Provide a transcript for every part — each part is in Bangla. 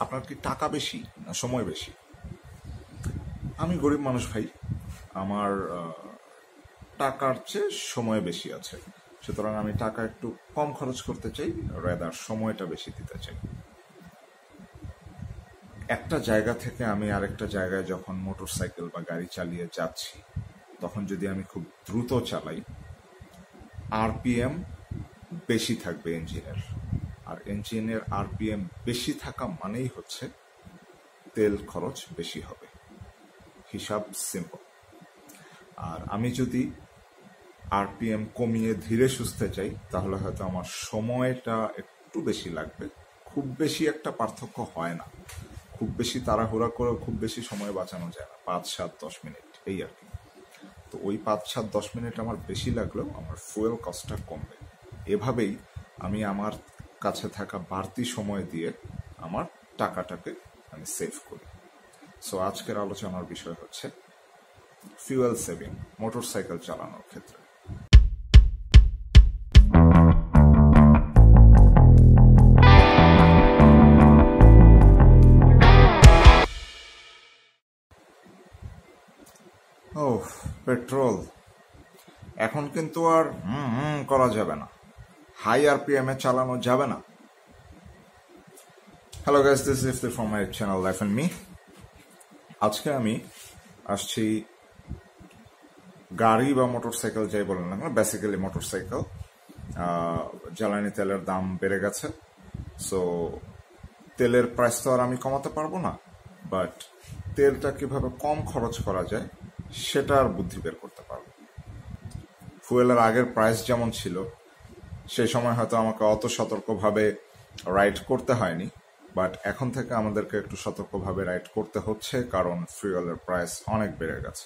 আপনার কি টাকা বেশি না সময় বেশি? আমি গরিব মানুষ ভাই, আমার টাকার চেয়ে সময় বেশি আছে, সুতরাং আমি টাকা একটু কম খরচ করতে চাই, রেদার সময়টা বেশি দিতে চাই। একটা জায়গা থেকে আমি আরেকটা জায়গায় যখন মোটর সাইকেল বা গাড়ি চালিয়ে যাচ্ছি, তখন যদি আমি খুব দ্রুত চালাই, আরপিএম বেশি থাকবে ইঞ্জিনের, আর ইঞ্জিনের আরপিএম বেশি থাকা মানেই হচ্ছে তেল খরচ বেশি হবে। হিসাব সিম্পল। আর আমি যদি আরপিএম কমিয়ে ধীরে সুস্থে চাই, তাহলে হয়তো আমার সময়টা একটু বেশি লাগবে। খুব বেশি একটা পার্থক্য হয় না, খুব বেশি তাড়াহুড়া করে খুব বেশি সময় বাঁচানো যায় না, 5-7-10 মিনিট এই আর কি। তো ওই 5-7-10 মিনিট আমার বেশি লাগলেও আমার ফুয়েল কস্টটা কমবে। এভাবেই আমি আমার কাছে থাকা বাড়তি সময় দিয়ে আমার টাকাটাকে আমি সেভ করি। সো আজকের আলোচনার বিষয় হচ্ছে ফিউয়েল সেভিং মোটরসাইকেল চালানোর ক্ষেত্রে। ও পেট্রোল এখন কিন্তু আর করা যাবে না, হাই আরপিএম এ চালানো যাবে না। Hello guys, this is Ifti from my channel Life and Me. আজকে আমি আসছি গাড়ি বা মোটরসাইকেল যাই বলেন না কেন, বেসিক্যালি মোটরসাইকেল। জ্বালানি তেলের দাম বেড়ে গেছে, সো তেলের প্রাইস তো আর আমি কমাতে পারবো না, বাট তেলটা কিভাবে কম খরচ করা যায় সেটার বুদ্ধি বের করতে পারবো। ফুয়েলের আগের প্রাইস যেমন ছিল, সেই সময় হয়তো আমাকে অত সতর্কভাবে রাইড করতে হয়নি, বাট এখন থেকে আমাদেরকে একটু সতর্কভাবে রাইড করতে হচ্ছে, কারণ ফুয়েলের প্রাইস অনেক বেড়ে গেছে,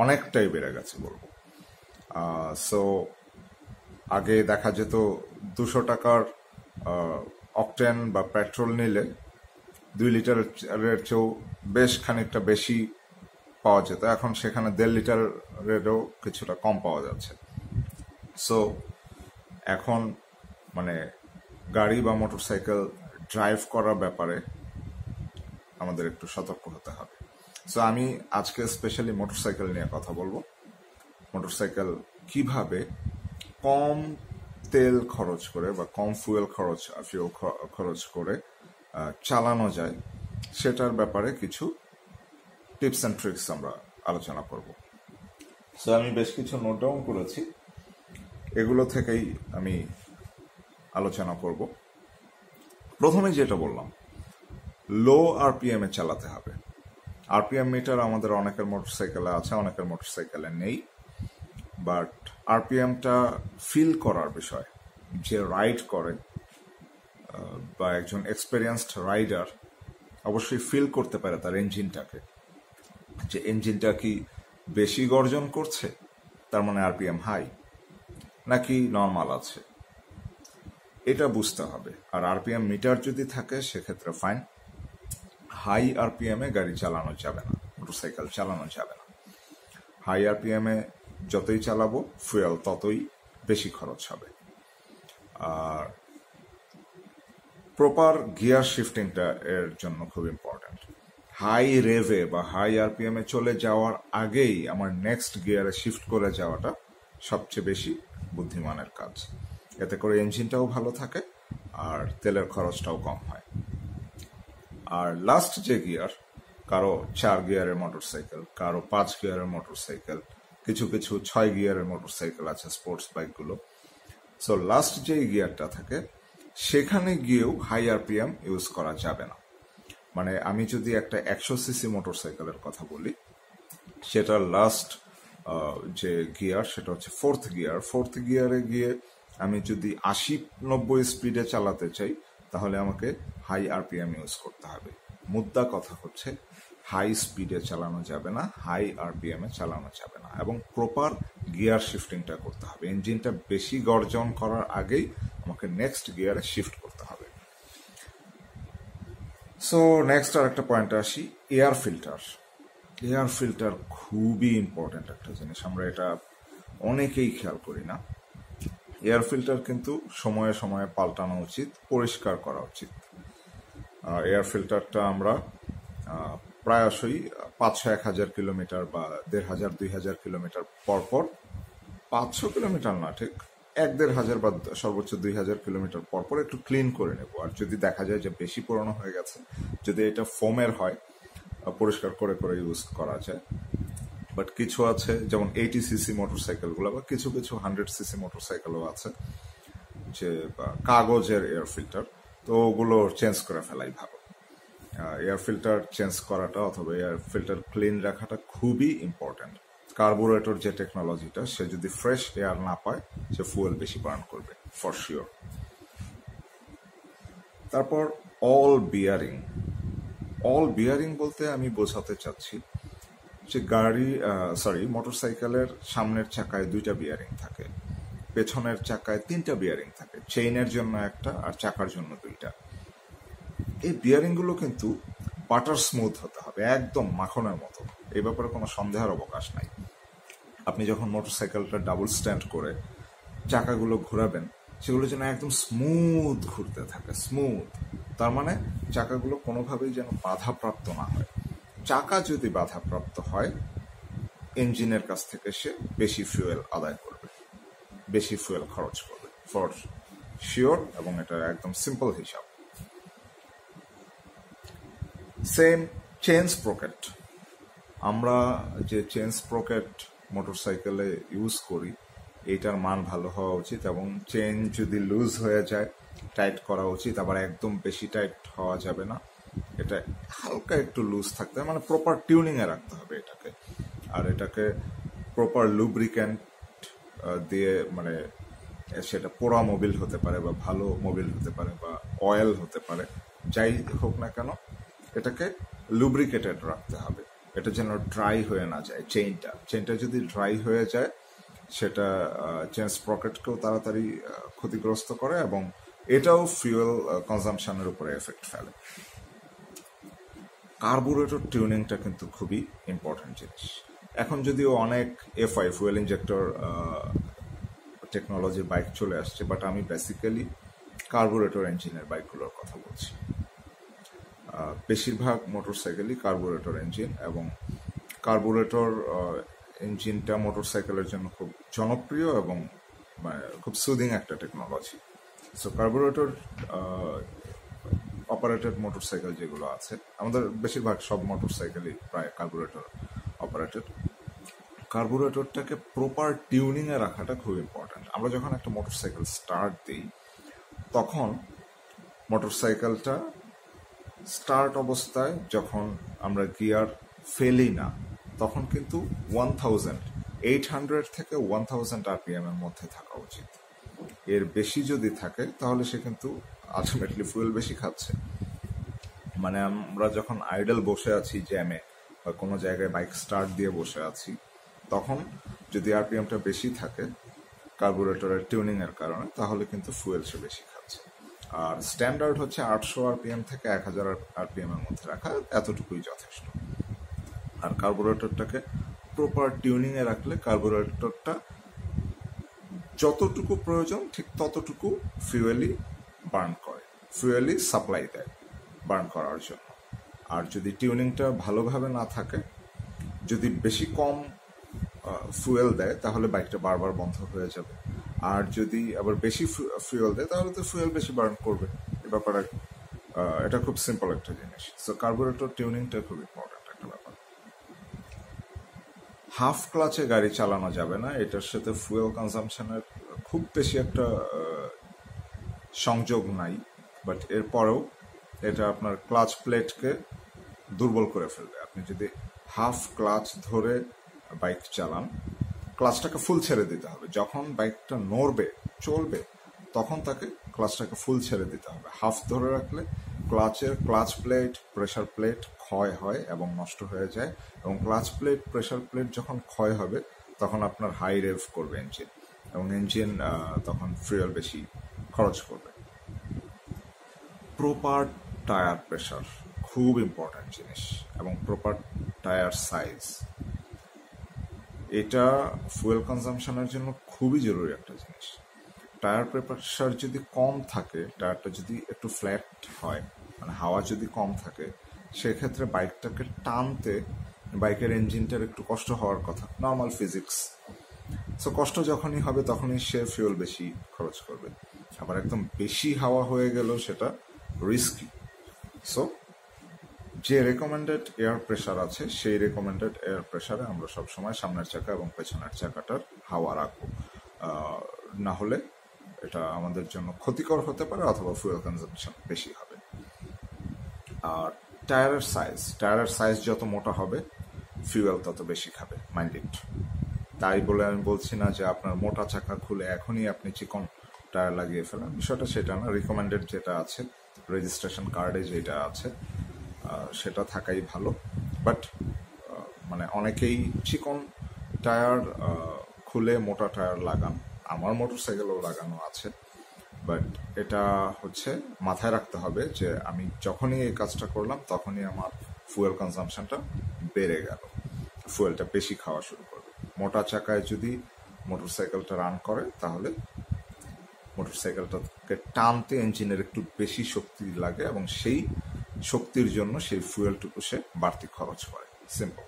অনেকটাই বেড়ে গেছে বলবো। সো আগে দেখা যেত 200 টাকার অকটেন বা পেট্রোল নিলে 2 লিটারের চেয়েও বেশ খানিকটা বেশি পাওয়া যেত, এখন সেখানে 1.5 লিটারেরও কিছুটা কম পাওয়া যাচ্ছে। সো এখন মানে গাড়ি বা মোটরসাইকেল ড্রাইভ করার ব্যাপারে আমাদের একটু সতর্ক হতে হবে। সো আমি আজকে স্পেশালি মোটরসাইকেল নিয়ে কথা বলবো। মোটরসাইকেল কিভাবে কম তেল খরচ করে বা কম ফুয়েল খরচ করে চালানো যায়, সেটার ব্যাপারে কিছু টিপস অ্যান্ড ট্রিক্স আমরা আলোচনা করব। সো আমি বেশ কিছু নোট ডাউন করেছি, এগুলো থেকেই আমি আলোচনা করব। প্রথমে যেটা বললাম, লো আরপিএম এ চালাতে হবে। আরপিএম মিটার আমাদের অনেকের মোটরসাইকেলে আছে, অনেকের মোটরসাইকেলে নেই, বাট আরপিএমটা ফিল করার বিষয়। যে রাইড করে বা একজন এক্সপেরিয়েন্সড রাইডার অবশ্যই ফিল করতে পারে তার ইঞ্জিনটাকে, যে ইঞ্জিনটা কি বেশি গর্জন করছে, তার মানে আরপিএম হাই, নাকি নর্মাল আছে, এটা বুঝতে হবে। আর আরপিএম মিটার যদি থাকে সেক্ষেত্রে ফাইন। হাই আরপিএম এ গাড়ি চালানো যাবে না, মোটরসাইকেল চালানো যাবে না। হাই আরপিএম এ যতই চালাবো ফুয়েল ততই বেশি খরচ হবে। আর প্রপার গিয়ার শিফটিংটা এর জন্য খুব ইম্পর্টেন্ট। হাই রেভে বা হাই আরপিএম এ চলে যাওয়ার আগেই আমার নেক্সট গিয়ারে শিফট করে যাওয়াটা সবচেয়ে বেশি বুদ্ধিমানের কাজ। এতে করে ইঞ্জিনটাও ভালো থাকে আর তেলের খরচটাও কম হয়। আর লাস্ট যে গিয়ার, কারো 4 গিয়ারের মোটরসাইকেল, কারো 5 গিয়ারের মোটরসাইকেল, কিছু কিছু 6 গিয়ারের মোটরসাইকেল আছে স্পোর্টস বাইকগুলো। সো লাস্ট যে গিয়ারটা থাকে সেখানে গিয়েও হাই আরপিএম ইউজ করা যাবে না। মানে আমি যদি একটা 100 সিসি মোটরসাইকেলের কথা বলি, সেটার লাস্ট যে গিয়ার সেটা হচ্ছে ফোর্থ গিয়ার। ফোর্থ গিয়ারে গিয়ে আমি যদি 80-90 স্পিডে চালাতে চাই, তাহলে আমাকে হাই আরপিএম ইউজ করতে হবে। মুদ্রা কথা হচ্ছে হাই স্পিডে চালানো যাবে না, হাই আরপিএম এ চালানো যাবে না, এবং প্রপার গিয়ার শিফটিংটা করতে হবে। ইঞ্জিনটা বেশি গর্জন করার আগেই আমাকে নেক্সট গিয়ারে শিফট করতে হবে। সো নেক্সট আর একটা পয়েন্টে আসি, এয়ার ফিল্টার। এয়ার ফিল্টার খুবই ইম্পর্টেন্ট একটা জিনিস, আমরা এটা অনেকেই খেয়াল করি না। এয়ার ফিল্টার কিন্তু সময়ে সময়ে পাল্টানো উচিত, পরিষ্কার করা উচিত। এয়ার ফিল্টারটা আমরা প্রায়শই 500-1000 কিলোমিটার বা 1500-2000 কিলোমিটার পর পর, 500 কিলোমিটার না ঠিক, 1-1500 বা সর্বোচ্চ 2000 কিলোমিটার পর পর একটু ক্লিন করে নেব। আর যদি দেখা যায় যে বেশি পুরনো হয়ে গেছে, যদি এটা ফোমের হয়, পরিষ্কার করে করে ইউজ করা যায়। বাট কিছু আছে যেমন 80cc মোটরসাইকেলগুলো বা কিছু কিছু 100cc মোটরসাইকেলও আছে যে কাগজের এয়ার ফিল্টার, তো ওগুলো চেঞ্জ করে ফেলাই ভালো। এয়ার ফিল্টার চেঞ্জ করাটা অথবা এয়ার ফিল্টার ক্লিন রাখাটা খুবই ইম্পর্ট্যান্ট। কার্বোরেটর যে টেকনোলজিটা, সে যদি ফ্রেশ এয়ার না পায়, সে ফুয়েল বেশি বার্ন করবে ফর শিওর। তারপর অল বিয়ারিং বলতে আমি বোঝাতে চাচ্ছি যে মোটরসাইকেলের সামনের চাকায় 2টা বিয়ারিং থাকে, পেছনের চাকায় 3টা বিয়ারিং থাকে, চেইনের জন্য একটা আর চাকার জন্য 2টা। এই বিয়ারিং গুলো কিন্তু বাটার স্মুথ হতে হবে, একদম মাখনের মতো, এই ব্যাপারে কোনো সন্দেহের অবকাশ নাই। আপনি যখন মোটরসাইকেলটা ডাবল স্ট্যান্ড করে চাকাগুলো ঘোরাবেন, সেগুলো যেন একদম স্মুথ ঘুরতে থাকে, স্মুথ। তার মানে চাকাগুলো কোনোভাবেই যেন বাধাপ্রাপ্ত না হয়। চাকা যদি বাধাপ্রাপ্ত হয়, ইঞ্জিনের কাছ থেকে সে বেশি ফুয়েল আদায় করবে, বেশি ফুয়েল খরচ করবে ফর শিওর, এবং এটা একদম সিম্পল হিসাব। সেম চেন স্প্রকেট, আমরা যে চেন স্প্রকেট মোটরসাইকেলে ইউজ করি, এইটার মান ভালো হওয়া উচিত, এবং চেন যদি লুজ হয়ে যায় টাইট করা উচিত, আবার একদম বেশি টাইট হওয়া যাবে না, এটা হালকা একটু লুজ থাকতে হবে, মানে প্রপার টিউনিংয়ে রাখতে হবে এটাকে। আর এটাকে প্রপার লুব্রিক্যান্ট দিয়ে, মানে সেটা পোড়া মোবিল হতে পারে বা ভালো মোবিল হতে পারে বা অয়েল হতে পারে, যাই হোক না কেন, এটাকে লুব্রিকেটেড রাখতে হবে। এটা যেন ড্রাই হয়ে না যায়। চেইনটা যদি ড্রাই হয়ে যায়, সেটা চেন স্প্রকেটকেও তাড়াতাড়ি ক্ষতিগ্রস্ত করে, এবং এটাও ফুয়েল কনজাম্পশনের উপরে এফেক্ট ফেলে। কার্বোরেটর টিউনিংটা কিন্তু খুবই ইম্পর্টেন্ট জিনিস। এখন যদিও অনেক এফআই ফুয়েল ইঞ্জেক্টর টেকনোলজির বাইক চলে আসছে, বাট আমি বেসিক্যালি কার্বোরেটর ইঞ্জিনের বাইকগুলোর কথা বলছি। বেশিরভাগ মোটরসাইকেলই কার্বোরেটর ইঞ্জিন, এবং কার্বোরেটর ইঞ্জিনটা মোটরসাইকেলের জন্য খুব জনপ্রিয় এবং খুব সুদিং একটা technology. So carburettor operated motorcycle যেগুলো আছে, আমাদের বেশিরভাগ সব মোটরসাইকেলই প্রায় কার্বোরেটর অপারেটেড। কার্বোরেটরটাকে প্রপার টিউনিংয়ে রাখাটা খুব ইম্পর্ট্যান্ট। আমরা যখন একটা মোটরসাইকেল স্টার্ট দিই, তখন মোটরসাইকেলটা স্টার্ট অবস্থায় যখন আমরা গিয়ার ফেলি না, তখন কিন্তু 1800 থেকে 1000 RPM এর মধ্যে থাকা উচিত। এর বেশি যদি থাকে, তাহলে সে কিন্তু আলটিমেটলি ফুয়েল বেশি খাচ্ছে। মানে আমরা যখন আইডল বসে আছি জ্যামে বা কোনো জায়গায় বাইক স্টার্ট দিয়ে বসে আছি, তখন যদি আরপিএমটা বেশি থাকে কার্বোরেটরের টিউনিং এর কারণে, তাহলে কিন্তু ফুয়েল সে বেশি খাচ্ছে। আর স্ট্যান্ডার্ড হচ্ছে 800 RPM থেকে 1000 RPM এর মধ্যে রাখা, এতটুকুই যথেষ্ট। আর কার্বোরেটরটাকে প্রপার টিউনিং এ রাখলে কার্বোরেটরটা যতটুকু প্রয়োজন ঠিক ততটুকু ফুয়েলই বার্ন করে, ফুয়েলই সাপ্লাই দেয় বার্ন করার জন্য। আর যদি টিউনিংটা ভালোভাবে না থাকে, যদি বেশি কম ফুয়েল দেয়, তাহলে বাইকটা বারবার বন্ধ হয়ে যাবে। আর যদি আবার বেশি ফুয়েল দেয়, তাহলে তো ফুয়েল বেশি বার্ন করবে। এ ব্যাপারে এটা খুব সিম্পল একটা জিনিস। সো কার্বোরেটর টিউনিংটা খুব ইম্পর্টেন্ট একটা ব্যাপার। হাফ ক্লাচে গাড়ি চালানো যাবে না, এটার সাথে ফুয়েল কনজাম্পশনের খুব বেশি একটা সংযোগ নাই, বাট এরপরেও এটা আপনার ক্লাচ প্লেটকে দুর্বল করে ফেলবে। আপনি যদি হাফ ক্লাচ ধরে বাইক চালান, ক্লাচটাকে ফুল ছেড়ে দিতে হবে। যখন বাইকটা নড়বে, চলবে, তখন তাকে ক্লাচটাকে ফুল ছেড়ে দিতে হবে। হাফ ধরে রাখলে ক্লাচ প্লেট, প্রেসার প্লেট ক্ষয় হয় এবং নষ্ট হয়ে যায়, এবং ক্লাচ প্লেট, প্রেসার প্লেট যখন ক্ষয় হবে, তখন আপনার হাই রেভ করবে ইঞ্জিন, এবং ইঞ্জিন তখন ফুয়েল বেশি খরচ করবে। প্রপার টায়ার প্রেসার খুব ইম্পর্ট্যান্ট জিনিস, এবং প্রপার টায়ার সাইজ, এটা ফুয়েল কনজাম্পশনের জন্য খুবই জরুরি একটা জিনিস। টায়ার প্রেসার যদি কম থাকে, টায়ারটা যদি একটু ফ্ল্যাট হয়, মানে হাওয়া যদি কম থাকে সেক্ষেত্রে বাইকটাকে টানতে বাইকের ইঞ্জিনটার একটু কষ্ট হওয়ার কথা, নর্মাল ফিজিক্স। সো কষ্ট যখনই হবে তখনই সে ফিউল বেশি খরচ করবে। আবার একদম বেশি হাওয়া হয়ে গেল সেটা রিস্কি। সো যে রেকমেন্ডেড এয়ার প্রেশার আছে সেই রেকমেন্ডেড এয়ার প্রেশারে আমরা সবসময় সামনের চাকা এবং পেছনের চাকাটার হাওয়া রাখবো, না হলে এটা আমাদের জন্য ক্ষতিকর হতে পারে অথবা ফুয়েল কনজাম্পশন বেশি হবে। আর টায়ারের সাইজ যত মোটা হবে ফিউয়েল তত বেশি খাবে, মাইন্ড ইট। তাই বলে আমি বলছি না যে আপনার মোটা চাকা খুলে এখনই আপনি চিকন টায়ার লাগিয়ে ফেলেন, বিষয়টা সেটা না। রিকমেন্ডেড যেটা আছে, রেজিস্ট্রেশন কার্ডে যেটা আছে সেটা থাকাই ভালো। বাট মানে অনেকেই চিকন টায়ার খুলে মোটা টায়ার লাগান, আমার মোটরসাইকেলও লাগানো আছে। বাট এটা হচ্ছে মাথায় রাখতে হবে যে আমি যখনই এই কাজটা করলাম তখনই আমার ফুয়েল কনজাম্পশনটা বেড়ে গেল, ফুয়েলটা বেশি খাওয়া শুরু করবে। মোটা চাকায় যদি মোটরসাইকেলটা রান করে তাহলে মোটরসাইকেলটাকে টানতে ইঞ্জিনের একটু বেশি শক্তি লাগে এবং সেই শক্তির জন্য সেই ফুয়েলটুকু সে বাড়তি খরচ করে, সিম্পল।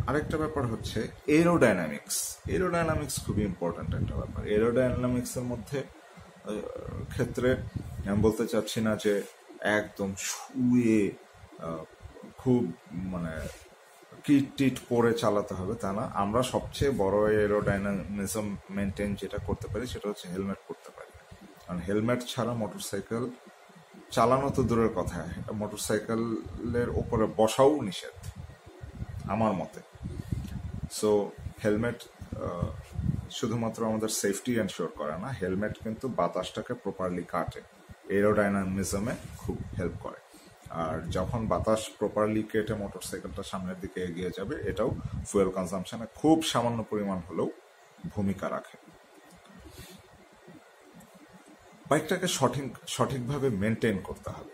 আরেকটা ব্যাপার হচ্ছে এরোডাইনামিক্স খুবই ইম্পর্ট্যান্ট একটা ব্যাপার। এরোডাইনামিক্সের মধ্যে ক্ষেত্রে আমি বলতে চাচ্ছি না যে একদম শুয়ে খুব মানে কিট টিট করে চালাতে হবে, তা না। আমরা সবচেয়ে বড় এরোডাইনামিজম মেনটেন যেটা করতে পারি সেটা হচ্ছে হেলমেট পরতে পারি। কারণ হেলমেট ছাড়া মোটরসাইকেল চালানো তো দূরের কথা, মোটরসাইকেলের ওপরে বসাও নিষেধ আমার মতে। সো হেলমেট শুধুমাত্র আমাদের সেফটি এনশিওর করে না, হেলমেট কিন্তু বাতাসটাকে প্রপারলি কাটে, এরোডাইনামিজমে খুব হেল্প করে। আর যখন বাতাস প্রপারলি কেটে মোটরসাইকেলটা সামনের দিকে এগিয়ে যাবে, এটাও ফুয়েল কনজাম্পশনে খুব সামান্য পরিমাণ হলেও ভূমিকা রাখে। বাইকটাকে সঠিকভাবে মেনটেন করতে হবে।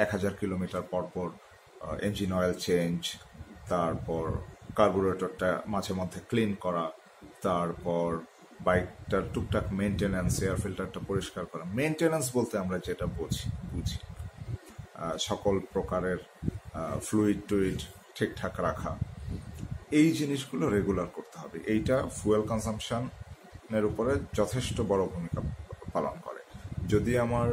1000 কিলোমিটার পর পর ইঞ্জিন অয়েল চেঞ্জ, তারপর কার্বুরেটরটা মাঝে মধ্যে ক্লিন করা, তারপর বাইকটার টুকটাক মেনটেন্যান্স, এয়ার ফিল্টারটা পরিষ্কার করা। মেনটেন্যান্স বলতে আমরা যেটা বুঝি সকল প্রকারের ফ্লুইড টুইড ঠিকঠাক রাখা, এই জিনিসগুলো রেগুলার করতে হবে। এইটা ফুয়েল কনজাম্পশনের উপরে যথেষ্ট বড় ভূমিকা পালন করে। যদি আমার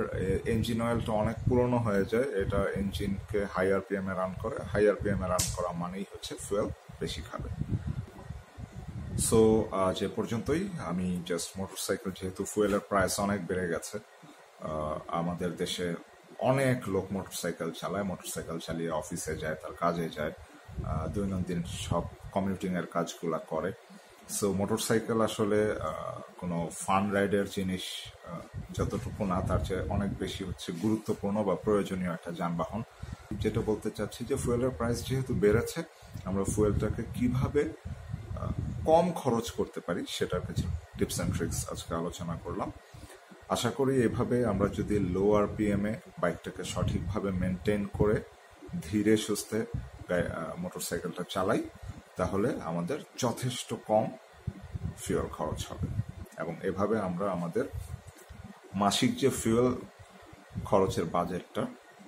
ইঞ্জিন অয়েলটা অনেক পুরনো হয়ে যায়, এটা ইঞ্জিনকে হাই আরপিএম এ রান করে, হাই আরপিএম এ রান করা মানেই হচ্ছে ফুয়েল বেশি খাবে। সো আজ এ পর্যন্তই। আমি জাস্ট মোটরসাইকেল, যেহেতু ফুয়েলের প্রাইস অনেক বেড়ে গেছে, আমাদের দেশে অনেক লোক মোটরসাইকেল চালায়, মোটরসাইকেল চালিয়ে অফিসে যায়, তার কাজে যায়, দৈনন্দিন সব কমিউটিং এর কাজগুলা করে। সো মোটরসাইকেল আসলে কোনো ফান রাইডের জিনিস যতটুকু না, তার চেয়ে অনেক বেশি হচ্ছে গুরুত্বপূর্ণ বা প্রয়োজনীয় একটা যানবাহন। যেটা বলতে চাচ্ছি যে ফুয়েলের প্রাইস যেহেতু বেড়েছে, আমরা ফুয়েলটাকে কিভাবে কম খরচ করতে পারি সেটার কিছু টিপস অ্যান্ড ট্রিক্স আজকে আলোচনা করলাম। আশা করি এভাবে আমরা যদি লো আরপিএম এ বাইকটাকে সঠিকভাবে মেনটেন করে ধীরে সুস্থে মোটরসাইকেলটা চালাই, তাহলে আমাদের যথেষ্ট কম ফিউয়েল খরচ হবে এবং এভাবে আমরা আমাদের মাসিক যে ফিউয়েল খরচের বাজেটটা,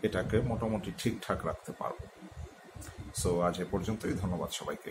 এটাকে মোটামুটি ঠিকঠাক রাখতে পারবো। সো আজ এ পর্যন্তই। ধন্যবাদ সবাইকে।